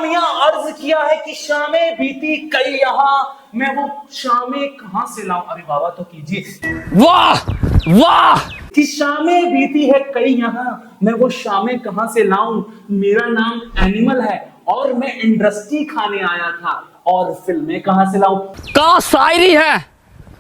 मियां अर्ज किया है कि शामें बीती कई यहाँ, मैं वो शामें कहां से लाऊं। अरे बाबा तो कीजिए। वाह वाह। कि शामें बीती है कई यहाँ, मैं वो शामें कहां से लाऊं। मेरा नाम एनिमल है और मैं इंडस्ट्री खाने आया था, और फिल्में कहां से लाऊं। कहाँ शायरी है,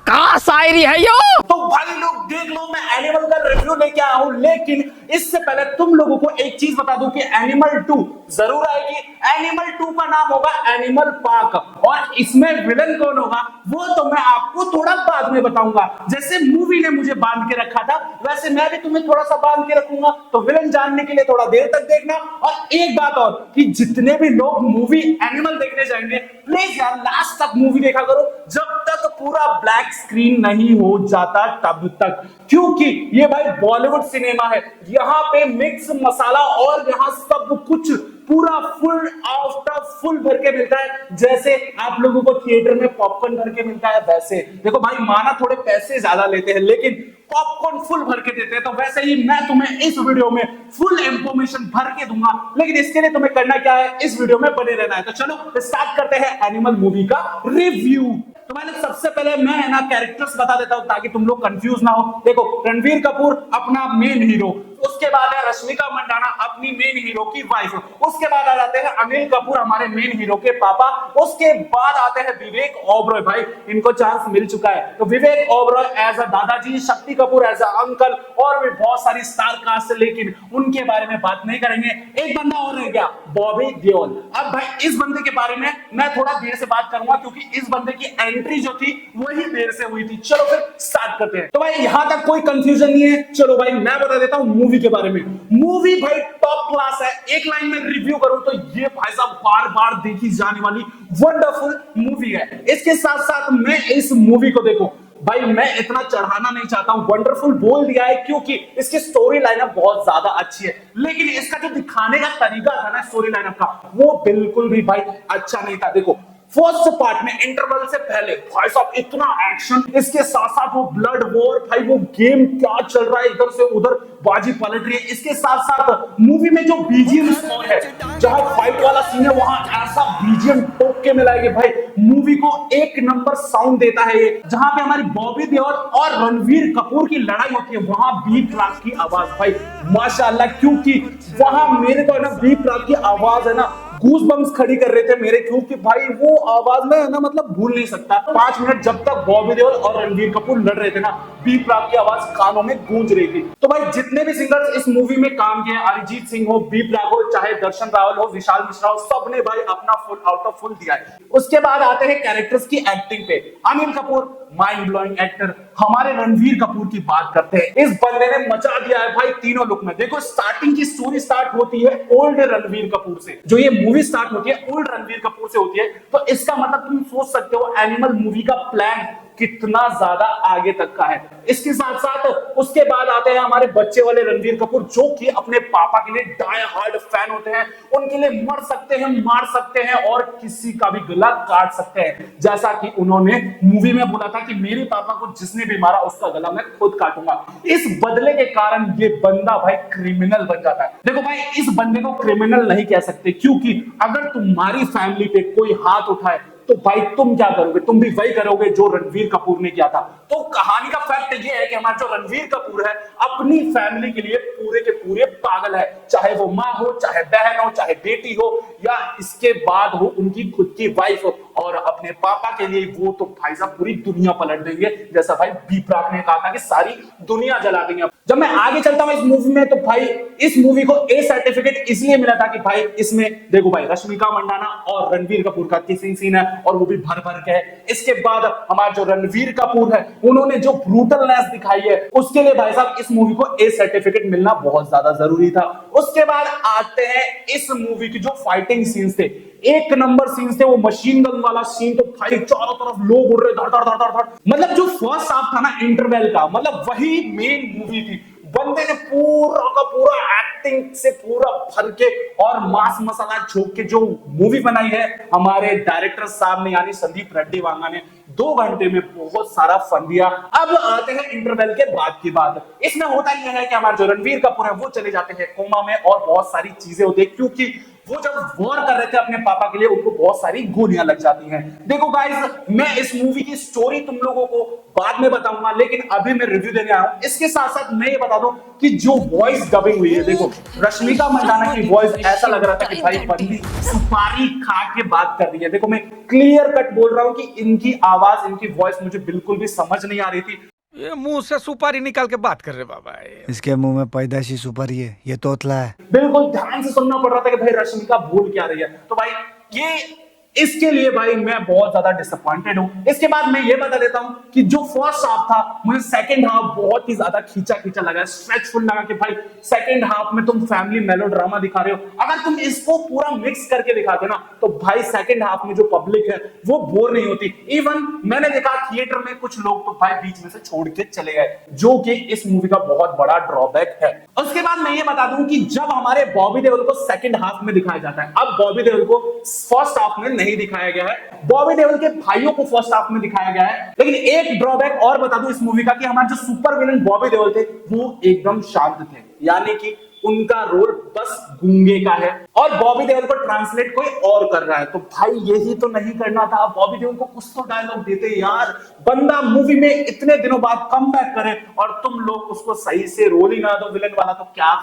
कहाँ शायरी है यो। तो भाई लोग देख लो, मैं एनिमल का रिव्यू लेके आया हूं, लेकिन इससे पहले तुम लोगों को एक चीज बता दूं कि एनिमल 2 जरूर आएगी। एनिमल 2 का नाम होगा एनिमल पार्क, और इसमें विलन कौन होगा वो तो मैं आपको थोड़ा बाद में बताऊंगा। जैसे मूवी ने मुझे बांध के रखा था, वैसे मैं भी तुम्हें थोड़ा सा बांध के रखूंगा, तो विलन जानने के लिए थोड़ा देर तक देखना। और एक बात और कि जितने भी लोग मूवी एनिमल देखने जाएंगे, प्लीज यार लास्ट तक मूवी देखा करो, जब तक पूरा ब्लैक स्क्रीन नहीं हो जाता तब तक, क्योंकि ये भाई बॉलीवुड सिनेमा है। यहाँ पे मिक्स मसाला और यहाँ सब कुछ पूरा फुल आफ्टर फुल भर के मिलता है। जैसे आप लोगों को थिएटर में पॉपकॉर्न भर के मिलता है, वैसे देखो भाई, माना थोड़े पैसे ज्यादा लेते हैं लेकिन पॉपकॉर्न फुल भर के देते हैं, तो वैसे ही मैं तुम्हें इस वीडियो में फुल इंफॉर्मेशन भर के दूंगा। लेकिन इसके लिए तुम्हें करना क्या है, इस वीडियो में बने रहना है। तो चलो स्टार्ट करते हैं एनिमल मूवी का रिव्यू। तो मैंने सबसे पहले मैं है ना कैरेक्टर्स बता देता हूं ताकि तुम लोग कंफ्यूज ना हो। देखो, रणवीर कपूर अपना मेन हीरो, उसके बाद है रश्मिका मंडाना अपनी मेन हीरो की वाइफ, उसके बाद आ जाते हैं अनिल कपूर हमारे मेन हीरो के पापा, उसके बाद आते हैं विवेक ओबरॉय। भाई इनको चांस मिल चुका है, तो विवेक ओबरॉय एज अ दादाजी, Shakti Kapoor as a uncle, और भी बहुत सारी स्टार कास्ट, लेकिन उनके बारे में बात नहीं करेंगे। एक बंदा और रह गया, बॉबी देओल। अब भाई इस बंदे के बारे में मैं थोड़ा देर से बात करूंगा, क्योंकि इस बंदे की एंट्री जो थी वही देर से हुई थी। चलो फिर स्टार्ट करते हैं। तो भाई यहां तक कोई कंफ्यूजन नहीं है। चलो भाई मैं बता देता हूं मूवी के बारे में। मूवी भाई टॉप क्लास है। एक लाइन में रिव्यू करूं तो ये भाई साहब बार बार देखी जाने वाली वंडरफुल मूवी है। इसके साथ साथ मैं इस मूवी को देखो भाई, मैं इतना चढ़ाना नहीं चाहता हूं, वंडरफुल बोल दिया है क्योंकि इसकी स्टोरी लाइनअप बहुत ज्यादा अच्छी है, लेकिन इसका जो दिखाने का तरीका था ना स्टोरी लाइनअप का, वो बिल्कुल भी भाई अच्छा नहीं था। देखो फर्स्ट पार्ट में इंटरवल से पहले भाई साहब इतना एक्शन, इसके साथ साथ वो ब्लड वॉर, भाई वो गेम क्या चल रहा है, इधर से उधर बाजी पलट रही है। इसके साथ साथ मूवी में जो बीजीएम स्कोर है, जहां फाइट वाला सीन है वहां ऐसा बीजीएम ठोक के मिलाएंगे भाई, मूवी को एक नंबर साउंड देता है ये। जहां पे हमारी बॉबी देओल और रणवीर कपूर की लड़ाई होती है, वहां बी प्राक की आवाज भाई माशाल्लाह, क्योंकि वहां मेरे को है ना बी प्राक की आवाज है ना गूज बम्स खड़ी कर रहे थे मेरे, क्योंकि भाई वो आवाज में है ना मतलब भूल नहीं सकता। 5 मिनट जब तक बॉबी देओल और रणवीर कपूर लड़ रहे थे ना, बी प्राक की आवाज कानों में गूंज रही थी। तो भाई जितने भी सिंगर्स इस मूवी में काम किए, अरिजीत सिंह हो, बी प्राक हो, चाहे दर्शन रावल हो, विशाल मिश्रा हो, सबने भाई अपना फुल आउट ऑफ फुल दिया है। उसके बाद आते हैं कैरेक्टर्स की एक्टिंग पे। Anil Kapoor mind blowing actor. हमारे रणवीर कपूर की बात करते हैं, इस बंदे ने मचा दिया है भाई तीनों लुक में। देखो स्टार्टिंग की स्टोरी स्टार्ट होती है ओल्ड रणवीर कपूर से, जो ये मूवी स्टार्ट होती है ओल्ड रणवीर कपूर से होती है, तो इसका मतलब तुम सोच सकते हो एनिमल मूवी का प्लान कितना ज्यादा आगे तक का है। इसके साथ साथ उसके बाद आते हैं हमारे बच्चे वाले रणवीर कपूर, जो कि अपने पापा के लिए डाई हार्ड फैन होते हैं, उनके लिए मर सकते हैं, मार सकते हैं और किसी का भी गला काट सकते हैं। जैसा कि उन्होंने मूवी में बोला था कि मेरे पापा को जिसने भी मारा उसका गला मैं खुद काटूंगा। इस बदले के कारण ये बंदा भाई क्रिमिनल बन जाता है। देखो भाई इस बंदे को क्रिमिनल नहीं कह सकते, क्योंकि अगर तुम्हारी फैमिली पे कोई हाथ उठाए तो भाई तुम क्या करोगे, तुम भी वही करोगे जो रणवीर कपूर ने किया था। तो कहानी का फैक्ट ये है कि हमारा जो रणवीर कपूर है अपनी फैमिली के लिए पूरे के पूरे पागल है, चाहे वो माँ हो, चाहे बहन हो, चाहे बेटी हो, या इसके बाद हो उनकी खुद की वाइफ हो, और अपने पापा के लिए वो तो भाई साहब पूरी दुनिया पलट देंगे, जैसा भाई बी प्राक ने कहा था कि सारी दुनिया जला देंगे। जब मैं आगे चलता हूं इस मूवी में, तो भाई इस मूवी को ए सर्टिफिकेट इसलिए मिला था कि भाई इसमें देखो भाई रश्मिका मंडाना और रणवीर कपूर का किसिंग सीन है, और वो भी भर भर के है। इसके बाद हमारा जो रणवीर कपूर है उन्होंने जो ब्रूटलनेस दिखाई है, उसके लिए भाई साहब इस मूवी को ए सर्टिफिकेट मिलना बहुत ज्यादा जरूरी था। उसके बाद आते हैं इस मूवी की जो फाइटिंग सीन्स थे, एक नंबर सीन्स थे। वो मशीन गन वाला सीन तो भाई चारों तरफ लोग उड़ रहे धड़ धड़ धड़ धड़, मतलब जो फर्स्ट हाफ था ना इंटरवल का, मतलब वही मेन मूवी थी। बंदे ने पूरा का पूरा एक्टिंग से पूरा भर के और मास मसाला झोंक के जो मूवी बनाई है हमारे डायरेक्टर साहब ने, यानी संदीप रेड्डी वांगा ने, 2 घंटे में बहुत सारा फन दिया। अब आते हैं इंटरवल के बाद की बात। इसमें होता यह है कि हमारे जो रणवीर कपूर है वो चले जाते हैं कोमा में, और बहुत सारी चीजें होती है, क्योंकि वो जब वॉर कर रहे थे अपने पापा के लिए, उनको बहुत सारी गोलियां लग जाती हैं। देखो गाइस, मैं इस मूवी की स्टोरी तुम लोगों को बाद में बताऊंगा, लेकिन अभी मैं रिव्यू देने आया हूं। इसके साथ साथ मैं ये बता दूं कि जो वॉइस डबिंग हुई है, देखो रश्मिका मंदाना की वॉइस ऐसा लग रहा था कि भाई बंदी सुपारी खा के बात कर रही है। देखो मैं क्लियर कट बोल रहा हूं कि इनकी आवाज, इनकी वॉइस मुझे बिल्कुल भी समझ नहीं आ रही थी। ये मुंह से सुपारी निकाल के बात कर रहे बाबा। इसके मुंह में पैदाइशी सुपारी है, ये तोतला है। बिल्कुल ध्यान से सुनना पड़ रहा था कि भाई रश्मिका बोल क्या रही है। तो भाई ये इसके लिए भाई मैं बहुत ज्यादा डिसअपॉइंटेड हूं। इसके बाद मैं ये बता देता हूं कि जो फर्स्ट हाफ था, मुझे सेकंड हाफ बहुत ही ज्यादा खींचा खींचा लगा, स्ट्रेचफुल लगा कि भाई सेकंड हाफ में तुम फैमिली मेलोड्रामा दिखा रहे हो। अगर तुम इसको पूरा मिक्स करके दिखाते ना, तो भाई सेकंड हाफ में जो पब्लिक है वो बोर नहीं होती। इवन मैंने देखा थिएटर में कुछ लोग तो भाई बीच में से छोड़ के चले गए, जो कि इस मूवी का बहुत बड़ा ड्रॉबैक है। उसके बाद मैं ये बता दूं कि जब हमारे बॉबी देओल को सेकंड हाफ में दिखाया जाता है, अब बॉबी देओल को फर्स्ट हाफ में नहीं दिखाया गया है, बॉबी देओल के भाइयों को फर्स्ट हाफ में दिखाया गया है। लेकिन एक ड्रॉबैक और बता दूं इस मूवी का कि हमारे जो सुपर विलन बॉबी देओल थे वो एकदम शांत थे, यानी कि उनका रोल बस गूंगे का है और बॉबी देओल को ट्रांसलेट कोई और कर रहा है। तो भाई यही तो नहीं करना था, बॉबी देओल को कुछ तो डायलॉग देते यार। बंदा मूवी में इतने दिनों बाद कम बैक करे और तुम लोग उसको सही से रोल ही ना दो विलन वाला, तो क्या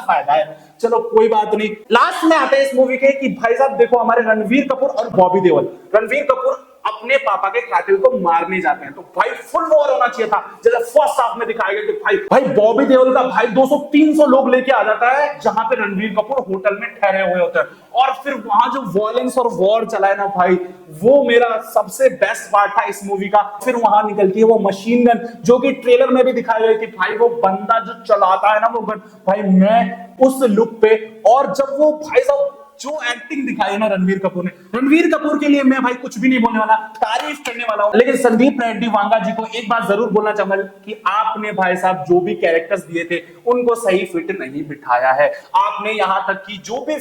फायदा है। चलो कोई बात नहीं। लास्ट में आते हैं इस मूवी के कि भाई साहब देखो हमारे रणवीर कपूर और बॉबी देओल, रणवीर कपूर अपने पापा के कातिल को मारने जाते हैं। तो भाई फुल वॉर होना चाहिए था, जैसे फर्स्ट हाफ में दिखाया गया कि भाई बॉबी देओल का भाई 200-300 लोग लेके आ जाता है जहां पे रणवीर कपूर होटल में ठहरे हुए होते हैं, और फिर वहां जो वॉयलेंस और वॉर चला है ना भाई, वो मेरा सबसे बेस्ट पार्ट था इस मूवी का। फिर वहां निकलती है वो मशीन गन, जो कि ट्रेलर में भी दिखाई गई थी। भाई वो बंदा जो चलाता है ना वो गन, भाई मैं उस लुक पे, और जब वो भाई साहब जो एक्टिंग दिखाई है ना रणवीर कपूर ने, रणवीर कपूर के लिए मैं भाई कुछ भी नहीं बोलने वाला, तारीफ करने वाला हूं। लेकिन संदीप रेड्डी वांगा जी को एक बात जरूर बोलना चाहूंगा कि आपने भाई साहब जो भी कैरेक्टर्स दिए थे उनको सही फिट नहीं बिठाया है। आपने यहां तक कि जो भी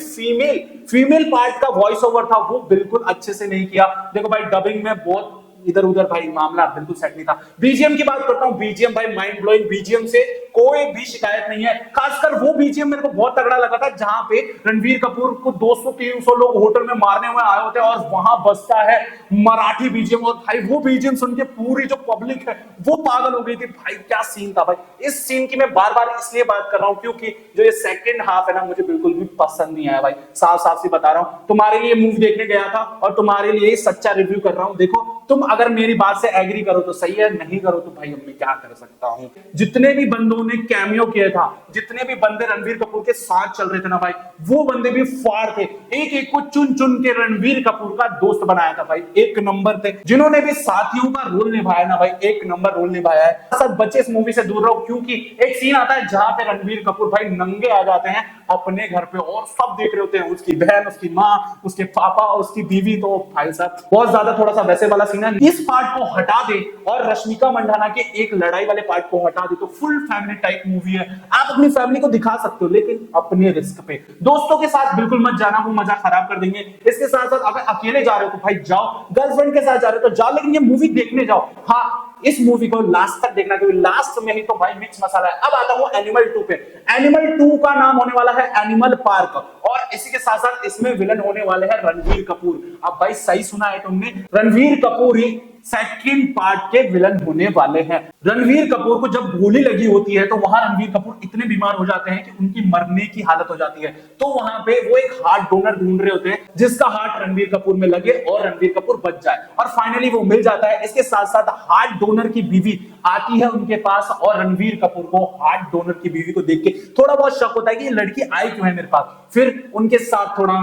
फीमेल पार्ट का वॉइस ओवर था वो बिल्कुल अच्छे से नहीं किया। देखो भाई डबिंग में बहुत इधर उधर भाई मामला बिल्कुल सेट नहीं था। बीजीएम की बात करता हूं, बीजीएम भाई माइंड ब्लोइंग, बीजीएम से कोई भी शिकायत नहीं है। खासकर वो बीजीएम मेरे को बहुत तगड़ा लगा था जहां पे रणवीर कपूर को 200-300 लोग होटल में मारने हुए आए होते हैं और वहां बजता है मराठी बीजीएम, और भाई वो बीजीएम सुन के पूरी जो पब्लिक है वो पागल हो गई थी। भाई क्या सीन था भाई। इस सीन की मैं बार बार इसलिए बात कर रहा हूं क्योंकि जो ये सेकंड हाफ है ना मुझे बिल्कुल भी पसंद नहीं आया भाई। साफ साफ सी बता रहा हूं, तुम्हारे लिए मूवी देखने गया था और तुम्हारे लिए सच्चा रिव्यू कर रहा हूं। देखो तुम अगर मेरी बात से एग्री करो तो सही है, नहीं करो तो भाई अब मैं क्या कर सकता हूं। जितने भी बंदों ने कैमियो किया था, जितने भी बंदे रणवीर कपूर के साथ चल रहे थे ना भाई, वो बंदे भी फाड़ थे। एक एक को चुन चुन के रणवीर कपूर का दोस्त बनाया था भाई, एक नंबर थे। जिन्होंने भी साथियों का रोल निभाया ना भाई, एक नंबर रोल निभाया है। सब बच्चे इस मूवी से दूर रहो क्योंकि एक सीन आता है जहां पे रणवीर कपूर भाई नंगे आ जाते हैं अपने घर पे और सब देख रहे होते हैं, उसकी बहन, उसकी माँ, उसके पापा, उसकी बीवी। तो भाई साहब बहुत ज्यादा थोड़ा सा वैसे वाला सीन है। इस पार्ट को हटा दे और रश्मिका मंदाना के एक लड़ाई वाले पार्ट को हटा दे तो फुल फैमिली टाइप मूवी है। आप अपनी फैमिली को दिखा सकते हो लेकिन अपने रिस्क पे। दोस्तों के साथ बिल्कुल मत जाना, वो मजा खराब कर देंगे। इसके साथ साथ अगर अकेले जा रहे हो तो भाई जाओ, गर्लफ्रेंड के साथ जा रहे हो तो जाओ, लेकिन ये मूवी देखने जाओ। हाँ, इस मूवी को लास्ट तक देखना क्योंकि लास्ट में ही तो भाई मिक्स मसाला है। अब आता हूं एनिमल 2 पे। एनिमल 2 का नाम होने वाला है एनिमल पार्क और इसी के साथ साथ इसमें विलन होने वाले हैं रणवीर कपूर। अब भाई सही सुना है तुमने, रणवीर कपूर ही सेकंड पार्ट के विलन होने वाले हैं। रणवीर कपूर को जब गोली लगी होती है तो वहां रणवीर कपूर इतने बीमार हो जाते हैं कि उनकी मरने की हालत हो जाती है। तो वहां पे वो एक हार्ट डोनर ढूंढ रहे होते हैं जिसका हार्ट रणवीर कपूर में लगे और रणवीर कपूर बच जाए, और फाइनली वो मिल जाता है। इसके साथ साथ हार्ट डोनर की बीवी आती है उनके पास और रणवीर कपूर को हार्ट डोनर की बीवी को देख के थोड़ा बहुत शक होता है कि ये लड़की आई क्यों है मेरे पास। फिर उनके साथ थोड़ा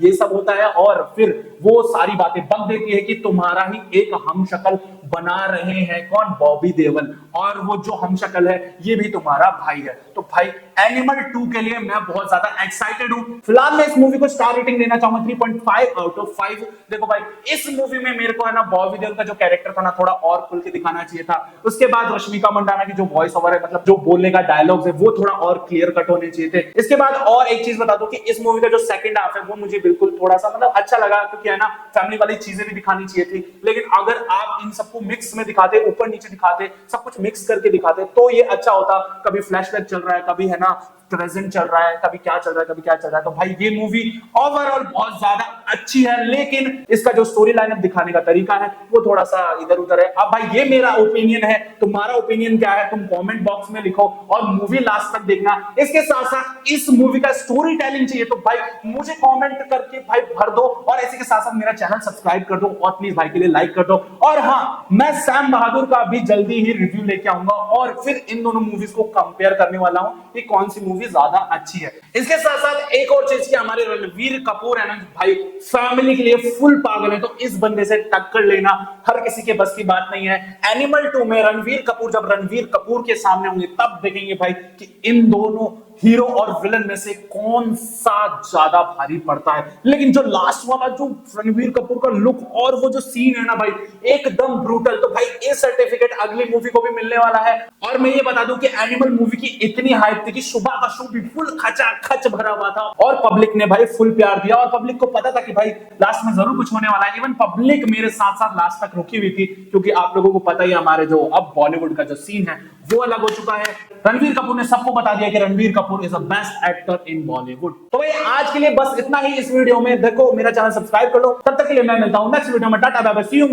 ये सब होता है और फिर वो सारी बातें बक देती है कि तुम्हारा ही एक हमशक्ल बना रहे हैं, कौन, बॉबी देओल, और वो जो हमशक्ल है ये भी तुम्हारा भाई है। तो भाई एनिमल 2 के लिए मैं बहुत ज्यादा एक्साइटेड हूं। फिलहाल मैं इस मूवी को स्टार रेटिंग देना चाहूंगा 3.5 आउट ऑफ 5। देखो भाई इस मूवी में मेरे को है ना बॉबी देओल का जो कैरेक्टर था ना थोड़ा और खुल के दिखाना चाहिए था। उसके बाद रश्मिका मंदाना की जो वॉइस ओवर है, मतलब जो बोलने का डायलॉग्स है, वो थोड़ा और क्लियर कट होने चाहिए थे। इसके बाद और एक चीज बता दूं कि इस मूवी का जो सेकंड हाफ है वो मुझे बिल्कुल थोड़ा सा मतलब अच्छा लगा क्योंकि है ना फैमिली वाली चीजें भी दिखानी चाहिए थी। लेकिन अगर आप इन सबको मिक्स में दिखाते, ऊपर नीचे दिखाते, सब कुछ मिक्स करके दिखाते तो ये अच्छा होता। कभी फ्लैशबैक चल रहा है, कभी है ना प्रेजेंट चल रहा है, कभी क्या चल रहा है, कभी क्या चल रहा है। तो भाई ये मूवी ओवरऑल बहुत ज्यादा अच्छी है, लेकिन इसका जो स्टोरी लाइन अब दिखाने का तरीका है वो थोड़ा सा इधर उधर है। अब भाई ये मेरा ओपिनियन है, तुम्हारा ओपिनियन क्या है तुम कमेंट बॉक्स में लिखो, और मूवी लास्ट तक देखना। इसके साथ साथ इस मूवी का स्टोरी टेलिंग चाहिए तो भाई मुझे कमेंट करके भाई भर दो, और इसी के साथ साथ मेरा चैनल सब्सक्राइब कर दो, और प्लीज भाई के लिए लाइक कर दो। और हाँ, मैं सैम बहादुर का भी जल्दी ही रिव्यू लेके आऊंगा, और फिर इन दोनों मूवीज को कंपेयर करने वाला हूं कि कौन सी मूवी ज्यादा अच्छी है। इसके साथ साथ एक और चीज की, हमारे रणवीर कपूर है ना भाई, फैमिली के लिए फुल पागल है, तो इस बंदे से टक्कर लेना हर किसी के बस की बात नहीं है। एनिमल 2 में रणवीर कपूर जब रणवीर कपूर के सामने होंगे तब देखेंगे भाई कि इन दोनों हीरो और विलन में से कौन सा ज्यादा भारी पड़ता है। लेकिन जो लास्ट वाला जो रणवीर कपूर का लुक और वो जो सीन है ना भाई, एकदम ब्रूटल। तो भाई ये सर्टिफिकेट अगली मूवी को भी मिलने वाला है। और मैं ये बता दूं कि एनिमल मूवी की इतनी हाइप थी कि सुबह का शो भी फुल खचाखच भरा हुआ था, और पब्लिक ने भाई फुल प्यार दिया, और पब्लिक को पता था कि भाई लास्ट में जरूर कुछ होने वाला है। इवन पब्लिक मेरे साथ साथ लास्ट तक रुकी हुई थी, क्योंकि आप लोगों को पता ही है हमारे जो अब बॉलीवुड का जो सीन है वो अलग हो चुका है। रणवीर कपूर ने सबको बता दिया कि Ranveer Kapoor is the best actor in Bollywood. तो भाई आज के लिए बस इतना ही इस वीडियो में। देखो मेरा चैनल सब्सक्राइब कर लो, तब तक के लिए मैं मिलता हूं नेक्स्ट वीडियो में। Tata bye bye, see you.